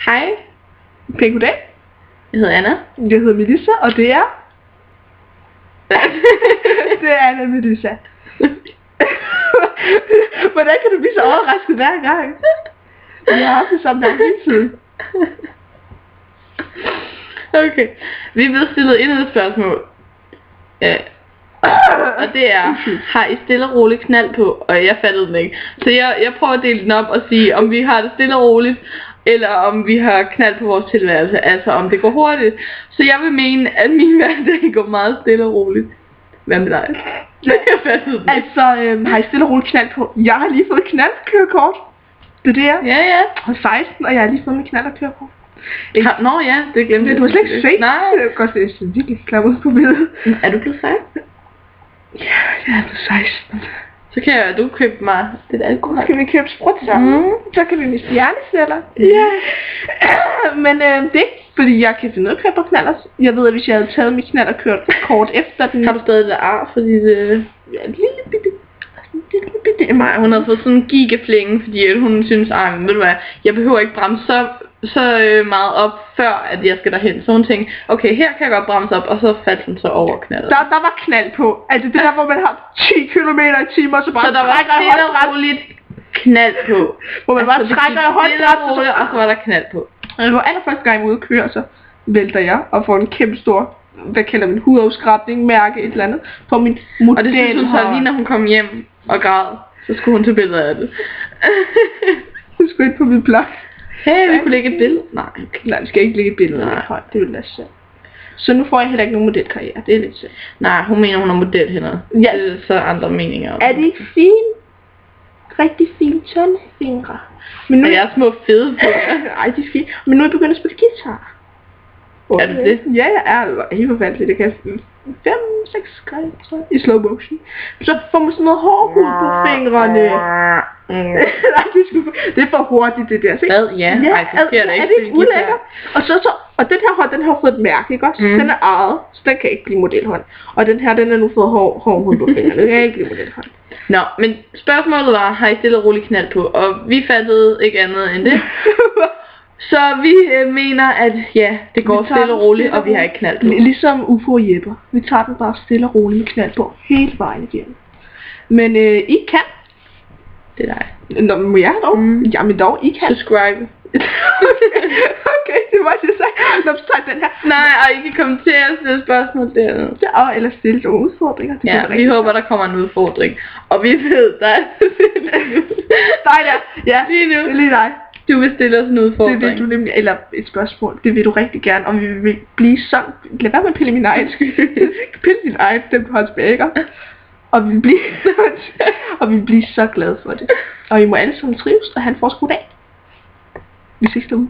Hej. Pæn goddag. Jeg hedder Anna. Jeg hedder Melissa, og det er... det er Anna Melissa. Hvordan kan du blive så overrasket hver gang? Vi har haft det sammen der hele tiden. Okay. Vi er blevet stillet endnu et spørgsmål. Og det er, har I stille og roligt knald på? Og jeg fattede den ikke. Så jeg prøver at dele den op og sige, om vi har det stille og roligt, eller om vi har knald på vores tilværelse. Altså om det går hurtigt. Så jeg vil mene, at min hverdag går meget stille og roligt. Hvad med dig? Jeg fattede den. Altså, har I stille og roligt knald på? Jeg har lige fået knaldkørekort. Det er det, jeg. Ja. Jeg er 16, og jeg har lige fået mit knaldkørekort. Nå ja, det glemte jeg. Du har slet ikke set. Nej. Det er godt, det er virkelig klart ud på billedet. Er du blevet 16? Ja, jeg er blevet 16. Så kan du købe mig lidt alkohol. Så kan vi købe sprut sammen. Så kan vi med stjerneceller. Ja. Men det er ikke, fordi jeg kan finde noget at køre på knaller. Jeg ved, at hvis jeg havde taget mit knallerkort efter den... Har du stadig det ar, fordi det... Ja, en lille bitte Maja, hun har fået sådan en gigaflænge, fordi hun synes, ved du hvad, jeg behøver ikke bremse så meget op, før at jeg skal derhen. Så hun tænkte, okay, her kan jeg godt bremse op, og så faldt hun så over knaldet. Der var knald på. Altså det der, hvor man har 10 km/t, og så bare så der var stille og roligt knald på. Hvor man bare trækker i håndbremsen, og så var der knald på. Det var allerførste gang, jeg var ude at køre, så vælter jeg og får en kæmpe stor, hvad kalder man, hudafskrabning, mærke, et eller andet, på min model. Og det synes hun så lige, når hun kom hjem og græd, så skulle hun tage billeder af det. Hun skulle ind på min blog. Hey, vi kunne lægge et billede. Nej, vi skal ikke lægge et billede af højt, det vil være synd. Så nu får jeg heller ikke nogen modelkarriere, det er lidt synd. Nej, hun mener, hun har modelhænder. Ja. Det er så andre meninger. Er det ikke fint? Rigtig fine, tynde fingre. Men nu er jeg små fede fingre. Ej, de er fine. Men nu er jeg begyndt at spille guitar. Er det det? Ja, jeg er helt forfærdelig. Det kan 5-6 greb i slow motion. Så får man sådan noget hårhud på fingrene. Nej, det er for hurtigt det der. Hvad? Ja, ej, det sker da ikke. Er det ikke ulækkert? Og den her hånd, den har fået et mærke, ikke også? Den er ejet, så den kan ikke blive modelhånd. Og den her, den er nu fået hårhud på fingrene. Den kan ikke blive modelhånd. Nå, men spørgsmålet var, har I stille og roligt knald på? Og vi fattede ikke andet end det. Så vi mener, at ja, det går stille og roligt, og vi har ikke knald på. Ligesom Ufo og Jepper. Vi tager den bare stille og roligt med knald på hele vejen igennem. Men I kan. Det er dig. Nå, må jeg dog? Jamen dog, I kan. Subscribe. Okay, det var det, jeg sagde. Nå, så tager den her. Nej, og I kan kommentere og stille spørgsmål dernede. Ja, eller stille nogle udfordringer. Ja, vi håber, der kommer en udfordring. Og vi ved, der er dig der. Ja, lige nu. Det er lige dig. Du vil stille os en udfordring. Det vil du nemlig, eller et spørgsmål. Det vil du rigtig gerne, om vi vil blive sådan. Lad være med at pille min egen skyld. Pille din egen, dem på hans bækker. Og vi vil blive så glade for det. Og I må alle sammen trives, og han får sgu dag. Vi ses derude.